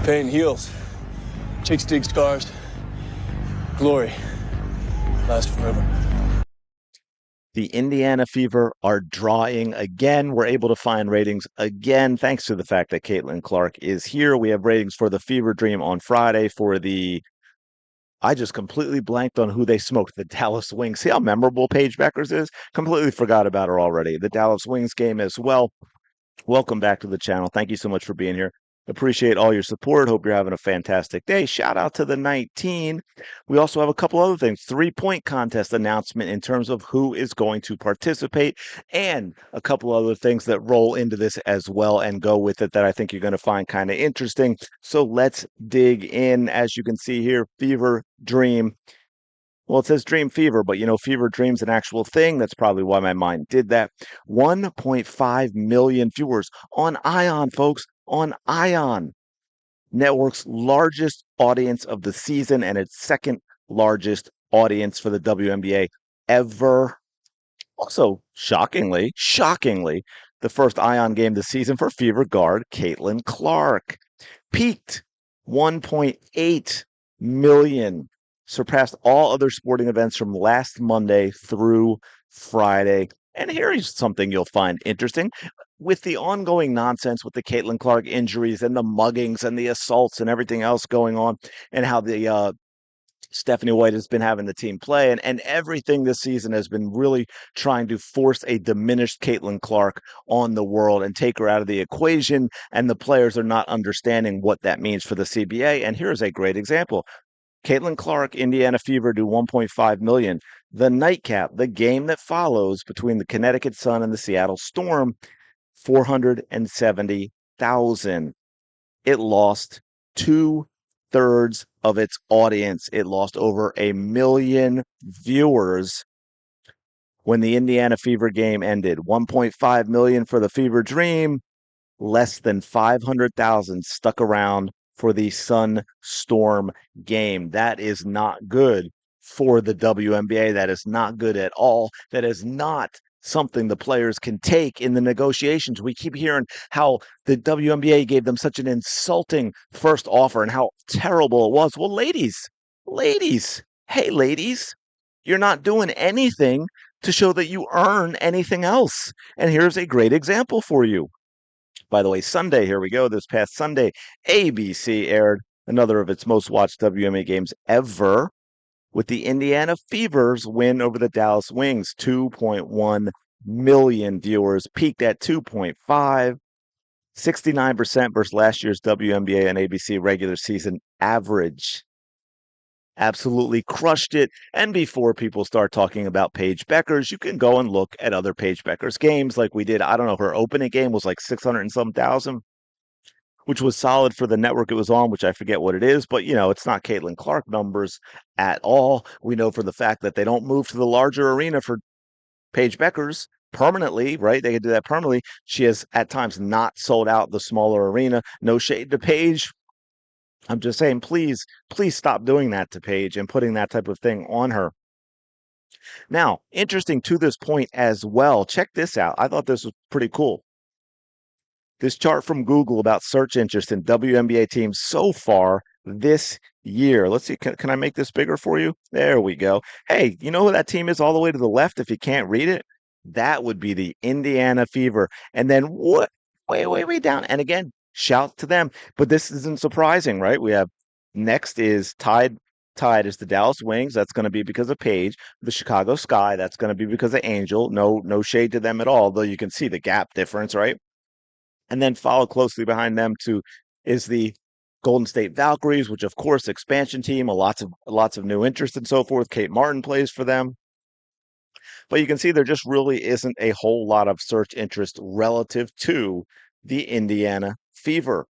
Pain heals. Chicks dig scars. Glory lasts forever. The Indiana Fever are drawing again. We're able to find ratings again, thanks to the fact that Caitlin Clark is here. We have ratings for the Fever Dream on Friday for the. I just completely blanked on who they smoked. The Dallas Wings. See how memorable Paige Beckers is? Completely forgot about her already. The Dallas Wings game as well. Welcome back to the channel. Thank you so much for being here. Appreciate all your support. Hope you're having a fantastic day. Shout out to the 19. We also have a couple other things. 3-point contest announcement in terms of who is going to participate, and a couple other things that roll into this as well and go with it that I think you're going to find kind of interesting. So let's dig in. As you can see here, Fever Dream. Well, it says Dream Fever, but Fever Dream's an actual thing. That's probably why my mind did that. 1.5 million viewers on Ion, folks, on Ion, network's largest audience of the season and its second largest audience for the WNBA ever. Also, shockingly, the first Ion game this season for Fever guard Caitlin Clark peaked 1.8 million, surpassed all other sporting events from last Monday through Friday. And here's something you'll find interesting. With the ongoing nonsense with the Caitlin Clark injuries and the muggings and the assaults and everything else going on, and how the Stephanie White has been having the team play, and everything this season has been really trying to force a diminished Caitlin Clark on the world and take her out of the equation. And the players are not understanding what that means for the CBA. And here's a great example. Caitlin Clark, Indiana Fever do 1.5 million. The nightcap, the game that follows between the Connecticut Sun and the Seattle Storm, 470,000. It lost two-thirds of its audience. It lost over 1 million viewers when the Indiana Fever game ended. 1.5 million for the Fever Dream, less than 500,000 stuck around for the Sun Storm game. That is not good for the WNBA. That is not good at all. That is not something the players can take in the negotiations. We keep hearing how the WNBA gave them such an insulting first offer and how terrible it was. Well, hey, ladies, you're not doing anything to show that you earn anything else. And here's a great example for you. By the way, Sunday, here we go. This past Sunday, ABC aired another of its most watched WNBA games ever, with the Indiana Fever's win over the Dallas Wings. 2.1 million viewers, peaked at 2.5, 69% versus last year's WNBA and ABC regular season average. Absolutely crushed it. And before people start talking about Paige Beckers, you can go and look at other Paige Beckers games like we did. I don't know, her opening game was like 600 and some thousand, which was solid for the network it was on, which I forget what it is, but it's not Caitlin Clark numbers at all. We know for the fact that they don't move to the larger arena for Paige Beckers permanently, right? They could do that permanently. She has at times not sold out the smaller arena. No shade to Paige. I'm just saying, please stop doing that to Paige and putting that type of thing on her. Now, interesting to this point as well. Check this out. I thought this was pretty cool. This chart from Google about search interest in WNBA teams so far this year. Let's see. Can I make this bigger for you? There we go. Hey, you know who that team is all the way to the left if you can't read it? That would be the Indiana Fever. And then what? Way down. And again, shout to them. But this isn't surprising, right? We have next is tied is the Dallas Wings. That's going to be because of Paige. The Chicago Sky. That's going to be because of Angel. No shade to them at all, though you can see the gap difference, right? And then followed closely behind them is the Golden State Valkyries, which of course expansion team, lots of new interest and so forth. Kate Martin plays for them. But you can see there just really isn't a whole lot of search interest relative to the Indiana Fever.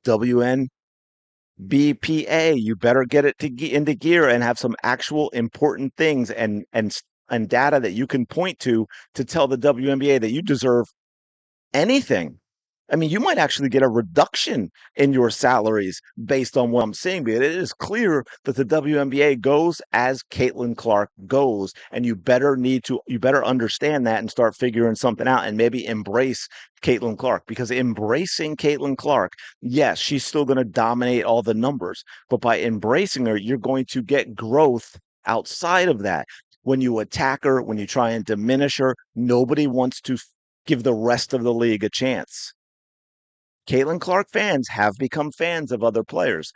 WNBPA, you better get it into gear and have some actual important things and data that you can point to tell the WNBA that you deserve anything I mean, you might actually get a reduction in your salaries based on what I'm saying, but it is clear that the WNBA goes as Caitlin Clark goes, and you better understand that and start figuring something out and maybe embrace Caitlin Clark, because embracing Caitlin Clark, yes, she's still going to dominate all the numbers, but by embracing her, you're going to get growth outside of that. When you attack her, when you try and diminish her, nobody wants to give the rest of the league a chance. Caitlin Clark fans have become fans of other players.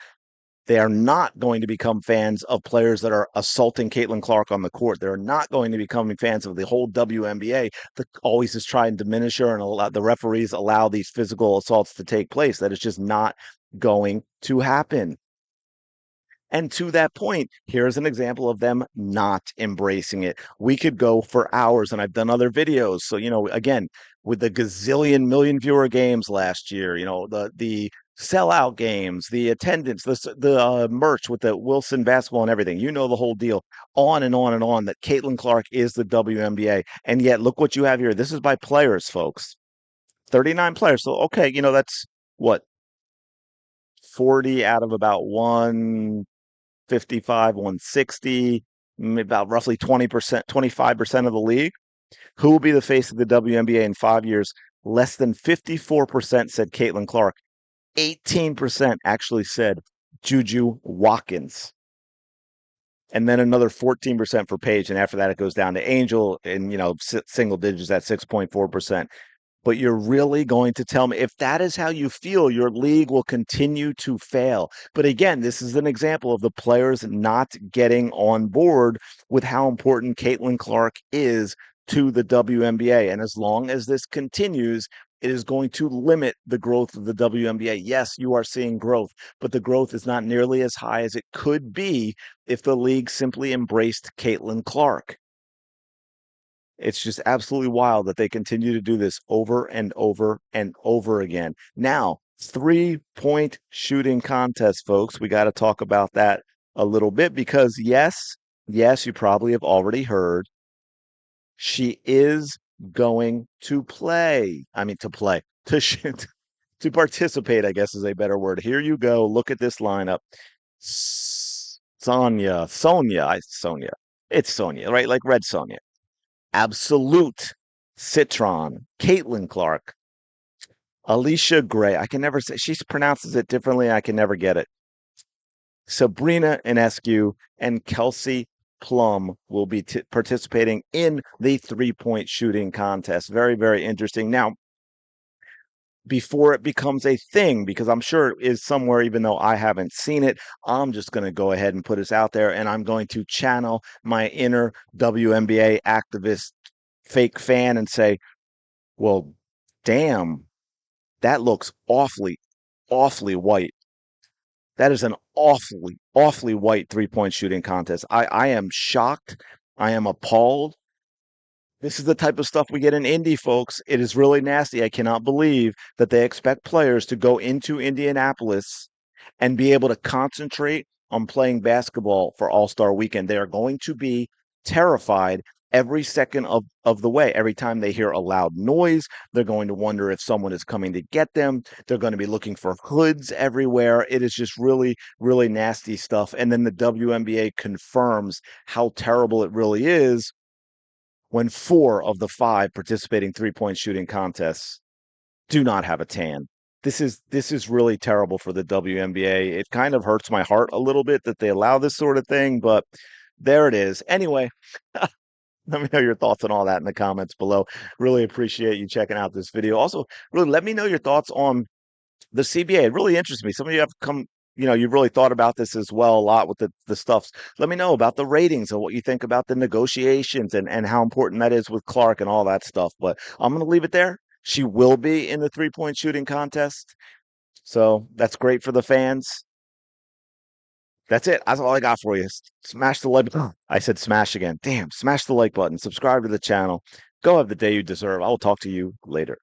They are not going to become fans of players that are assaulting Caitlin Clark on the court. They're not going to become fans of the whole WNBA that always is trying to diminish her and allow the referees allow these physical assaults to take place. That is just not going to happen. And to that point, here's an example of them not embracing it. We could go for hours, and I've done other videos. So, again, with the gazillion million viewer games last year, the sellout games, the attendance, the merch with the Wilson basketball and everything, the whole deal, on and on and on, that Caitlin Clark is the WNBA. And yet, look what you have here. This is by players, folks. 39 players. So, okay, that's what, 40 out of about 155, 160, about roughly 20%, 25% of the league. Who will be the face of the WNBA in 5 years? Less than 54% said Caitlin Clark. 18% actually said Juju Watkins. And then another 14% for Paige. And after that, it goes down to Angel and, single digits at 6.4%. But you're really going to tell me, if that is how you feel, your league will continue to fail. But again, this is an example of the players not getting on board with how important Caitlin Clark is to the WNBA. And as long as this continues, it is going to limit the growth of the WNBA. Yes, you are seeing growth, but the growth is not nearly as high as it could be if the league simply embraced Caitlin Clark. It's just absolutely wild that they continue to do this over and over and over again. Now, 3-point shooting contest, folks. We got to talk about that a little bit because yes, you probably have already heard she is going to play. I mean, to shoot, to participate, I guess is a better word. Here you go. Look at this lineup. Sonia. It's Sonia, right? Like Red Sonia. Absolute Citron, Caitlin Clark, Alicia Gray. I can never say, she pronounces it differently. I can never get it. Sabrina Ionescu and Kelsey Plum will be participating in the 3-point shooting contest. Very, very interesting. Now, before it becomes a thing, because I'm sure it is somewhere, even though I haven't seen it, I'm just going to go ahead and put this out there, and I'm going to channel my inner WNBA activist fake fan and say, well, damn, that looks awfully, awfully white. That is an awfully, awfully white 3-point shooting contest. I am shocked. I am appalled. This is the type of stuff we get in Indy, folks. It is really nasty. I cannot believe that they expect players to go into Indianapolis and be able to concentrate on playing basketball for All-Star Weekend. They are going to be terrified every second of the way. Every time they hear a loud noise, they're going to wonder if someone is coming to get them. They're going to be looking for hoods everywhere. It is just really, really nasty stuff. And then the WNBA confirms how terrible it really is when 4 of the 5 participating 3-point shooting contests do not have a tan. This is really terrible for the WNBA. It kind of hurts my heart a little bit that they allow this sort of thing, but there it is. Anyway, let me know your thoughts on all that in the comments below. Really appreciate you checking out this video. Also, really let me know your thoughts on the CBA. It really interests me. Some of you have come, you've really thought about this as well a lot with the stuffs. Let me know about the ratings and what you think about the negotiations and how important that is with Clark and all that stuff. But I'm going to leave it there. She will be in the 3-point shooting contest. So that's great for the fans. That's it. That's all I got for you. Smash the like button. I said smash again. Damn, smash the like button. Subscribe to the channel. Go have the day you deserve. I will talk to you later.